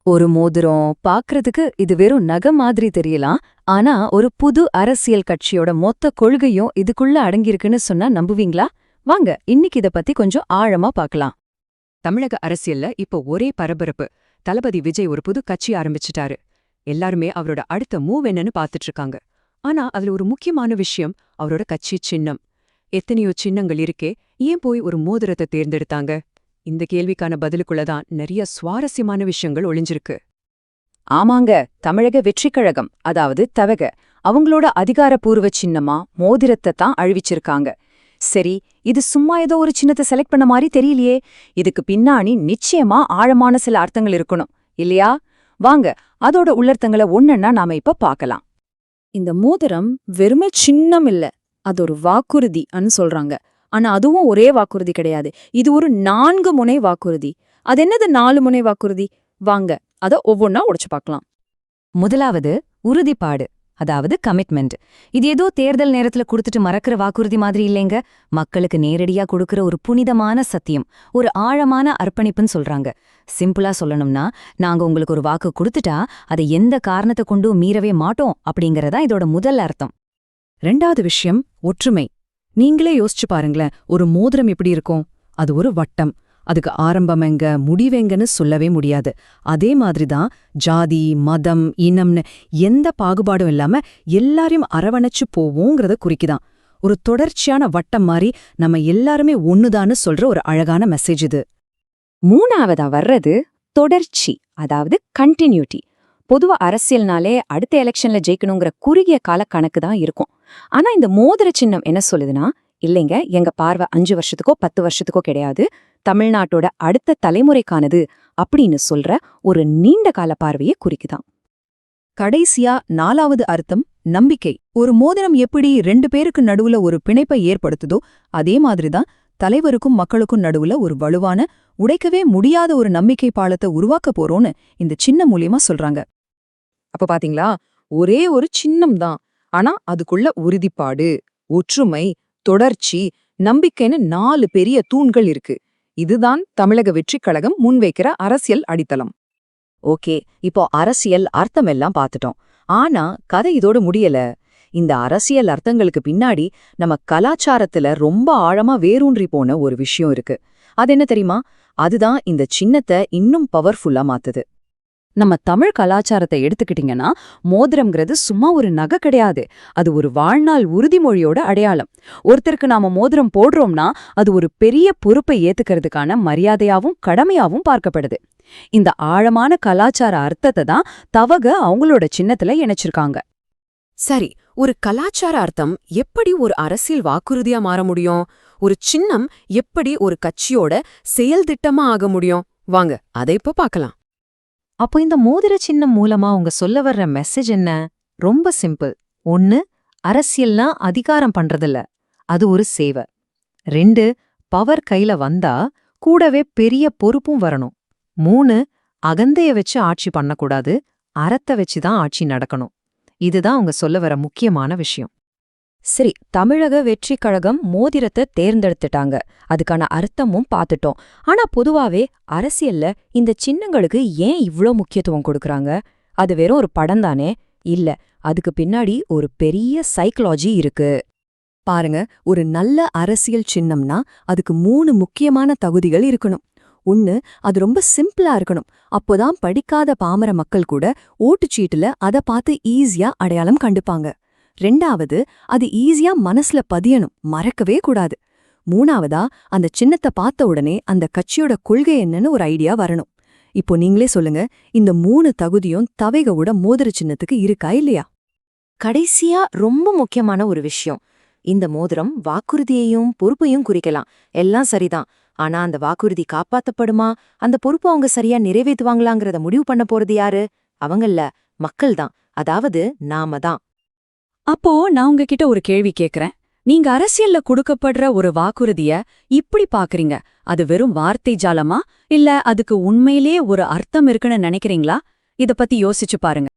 ஒரு மோதிரம் பாக்குறதுக்கு இது வெறும் நகை மாதிரி தெரியலாம். ஆனா ஒரு புது அரசியல் கட்சியோட மொத்த கொள்கையும் இதுக்குள்ள அடங்கியிருக்குன்னு சொன்னா நம்புவீங்களா? வாங்க இன்னைக்கு இத பத்தி கொஞ்சம் ஆழமா பார்க்கலாம். தமிழக அரசியல்ல இப்போ ஒரே பரபரப்பு. தளபதி விஜய் ஒரு புது கட்சி ஆரம்பிச்சிட்டாரு. எல்லாருமே அவரோட அடுத்த மூவ் என்னன்னு பாத்துட்டு இருக்காங்க. ஆனா அதுல ஒரு முக்கியமான விஷயம் அவரோட கட்சி சின்னம். எத்தனையோ சின்னங்கள் இருக்கே, ஏன் போய் ஒரு மோதிரத்தை தேர்ந்தெடுத்தாங்க? இந்த கேள்விக்கான பதிலுக்குள்ளதான் நிறைய சுவாரஸ்யமான விஷயங்கள் ஒளிஞ்சிருக்கு. ஆமாங்க, தமிழக வெற்றிக் கழகம் அதாவது தவக அவங்களோட அதிகாரப்பூர்வ சின்னமா மோதிரத்தை தான் அழிவிச்சிருக்காங்க. சரி, இது சும்மா ஏதோ ஒரு சின்னத்தை செலக்ட் பண்ண மாதிரி தெரியலையே. இதுக்கு பின்னாடி நிச்சயமா ஆழமான சில அர்த்தங்கள் இருக்கணும் இல்லையா? வாங்க அதோட உள்ளர்த்தங்களை ஒன்னொன்னா நாம இப்ப பார்க்கலாம். இந்த மோதிரம் வெறுமே சின்னம் இல்ல, அது ஒரு வாக்குறுதின்னு சொல்றாங்க. ஆனா அதுவும் ஒரே வாக்குறுதி கிடையாது, இது ஒரு 4 முனை வாக்குறுதி. அது என்னது 4 முனை வாக்குறுதி? வாங்க அத ஒவ்வொன்னா உடைச்சு பார்க்கலாம். முதலாவது உறுதிப்பாடு, அதாவது கமிட்மெண்ட். இது ஏதோ தேர்தல் நேரத்துல கொடுத்துட்டு மறக்கிற வாக்குறுதி மாதிரி இல்லைங்க. மக்களுக்கு நேரடியா கொடுக்கிற ஒரு புனிதமான சத்தியம், ஒரு ஆழமான அர்ப்பணிப்புன்னு சொல்றாங்க. சிம்பிளா சொல்லணும்னா, நாங்க உங்களுக்கு ஒரு வாக்கு கொடுத்துட்டா அதை எந்த காரணத்தை கொண்டும் மீறவே மாட்டோம் அப்படிங்கறதா இதோட முதல் அர்த்தம். ரெண்டாவது விஷயம் ஒற்றுமை. நீங்களே யோசிச்சு பாருங்களேன், ஒரு மோதிரம் எப்படி இருக்கும்? அது ஒரு வட்டம். அதுக்கு ஆரம்பம் எங்க முடிவெங்கன்னு சொல்லவே முடியாது. அதே மாதிரிதான் ஜாதி, மதம், இனம்னு எந்த பாகுபாடும் இல்லாம எல்லாரையும் அரவணைச்சு போவோங்கிறத குறிக்குதான். ஒரு தொடர்ச்சியான வட்டம் மாதிரி நம்ம எல்லாருமே ஒண்ணுதான்னு சொல்ற ஒரு அழகான மெசேஜ் இது. மூணாவதா வர்றது தொடர்ச்சி, அதாவது கண்டினியூட்டி. பொதுவா அரசியல்னாலே அடுத்த எலெக்ஷன்ல ஜெயிக்கணுங்கிற குறுகிய கால கணக்கு தான் இருக்கும். ஆனா இந்த மோதிர சின்னம் என்ன சொல்லுதுன்னா, இல்லைங்க, எங்க பார்வை 5 வருஷத்துக்கோ 10 வருஷத்துக்கோ கிடையாது, தமிழ்நாட்டோட அடுத்த தலைமுறைக்கானது அப்படின்னு சொல்ற ஒரு நீண்ட கால பார்வையை குறிக்குதான். கடைசியா 4வது அர்த்தம் நம்பிக்கை. ஒரு மோதிரம் எப்படி 2 பேருக்கு நடுவுல ஒரு பிணைப்பை ஏற்படுத்துதோ, அதே மாதிரிதான் தலைவருக்கும் மக்களுக்கும் நடுவுல ஒரு வலுவான, உடைக்கவே முடியாத ஒரு நம்பிக்கை பாலத்தை உருவாக்க போறோம்னு இந்த சின்ன மூலியமா சொல்றாங்க. அப்ப பாத்தீங்களா, ஒரே ஒரு சின்னம் தான், ஆனா அதுக்குள்ள உறுதிப்பாடு, ஒற்றுமை, தொடர்ச்சி, நம்பிக்கைன்னு 4 பெரிய தூண்கள் இருக்கு. இதுதான் தமிழக வெற்றிக் கழகம் முன்வைக்கிற அரசியல் அடித்தளம். ஓகே, இப்போ அரசியல் அர்த்தம் எல்லாம் பார்த்துட்டோம். ஆனா கதை இதோட முடியல. இந்த அரசியல் அர்த்தங்களுக்கு பின்னாடி நம்ம கலாச்சாரத்துல ரொம்ப ஆழமா வேரூன்றி போன ஒரு விஷயம் இருக்கு. அது என்ன தெரியுமா? அதுதான் இந்த சின்னத்தை இன்னும் பவர்ஃபுல்லா மாத்துது. நம்ம தமிழ் கலாச்சாரத்தை எடுத்துக்கிட்டீங்கன்னா, மோதிரம்ங்கிறது சும்மா ஒரு நகை கிடையாது, அது ஒரு வாழ்நாள் உறுதிமொழியோட அடையாளம். ஒருத்தருக்கு நாம மோதிரம் போடுறோம்னா அது ஒரு பெரிய பொறுப்பை ஏத்துக்கிறதுக்கான மரியாதையாவும் கடமையாவும் பார்க்கப்படுது. இந்த ஆழமான கலாச்சார அர்த்தத்தை தான் தவக அவங்களோட சின்னத்துல இணைச்சிருக்காங்க. சரி, ஒரு கலாச்சார அர்த்தம் எப்படி ஒரு அரசியல் வாக்குறுதியா மாற முடியும்? ஒரு சின்னம் எப்படி ஒரு கட்சியோட செயல் திட்டமா ஆக முடியும்? வாங்க அதை இப்ப பார்க்கலாம். அப்போ இந்த மோதிர சின்னம் மூலமா அவங்க சொல்ல வர்ற மெசேஜ் என்ன? ரொம்ப சிம்பிள். 1, அரசியல்னா அதிகாரம் பண்றதில்ல, அது ஒரு சேவை. 2, பவர் கையில வந்தா கூடவே பெரிய பொறுப்பும் வரணும். 3, அகந்தைய வச்சு ஆட்சி பண்ணக்கூடாது, அறத்தை வச்சுதான் ஆட்சி நடக்கணும். இதுதான் அவங்க சொல்ல வர முக்கியமான விஷயம். சரி, தமிழக வெற்றிக் கழகம் மோதிரத்தை தேர்ந்தெடுத்துட்டாங்க, அதுக்கான அர்த்தமும் பார்த்துட்டோம். ஆனா பொதுவாவே அரசியல்ல இந்த சின்னங்களுக்கு ஏன் இவ்ளோ முக்கியத்துவம் கொடுக்கறாங்க? அது வெறும் ஒரு படம் தானே? இல்ல, அதுக்கு பின்னாடி ஒரு பெரிய சைக்காலஜி இருக்கு. பாருங்க, ஒரு நல்ல அரசியல் சின்னம்னா அதுக்கு 3 முக்கியமான தகுதிகள் இருக்கணும். 1, அது ரொம்ப சிம்பிளா இருக்கணும். அப்போதான் படிக்காத பாமர மக்கள் கூட ஓட்டுச்சீட்டுல அதை பார்த்து ஈஸியா அடையாளம் கண்டுப்பாங்க. 2வது, அது ஈஸியா மனசுல பதியணும், மறக்கவே கூடாது. 3வதா, அந்த சின்னத்தை பார்த்த உடனே அந்த கட்சியோட கொள்கை என்னன்னு ஒரு ஐடியா வரணும். இப்போ நீங்களே சொல்லுங்க, இந்த 3 தகுதியும் தவைகவோட மோதிர சின்னத்துக்கு இருக்கா இல்லையா? கடைசியா ரொம்ப முக்கியமான ஒரு விஷயம். இந்த மோதிரம் வாக்குறுதியையும் பொறுப்பையும் குறிக்கலாம். எல்லாம் சரிதான். ஆனா அந்த வாக்குறுதி காப்பாத்தப்படுமா, அந்த பொறுப்பு அவங்க சரியா நிறைவேற்றுவாங்களாங்கிறத முடிவு பண்ண போறது யாரு? அவங்கல்ல, மக்கள் தான். அதாவது நாம தான். அப்போ நான் உங்ககிட்ட ஒரு கேள்வி கேக்குறேன். நீங்க அரசியல்ல கொடுக்கப்படுற ஒரு வாக்குறுதிய இப்படி பாக்குறீங்க, அது வெறும் வார்த்தை ஜாலமா, இல்ல அதுக்கு உண்மையிலேயே ஒரு அர்த்தம் இருக்குன்னு நினைக்கிறீங்களா? இத பத்தி யோசிச்சு பாருங்க.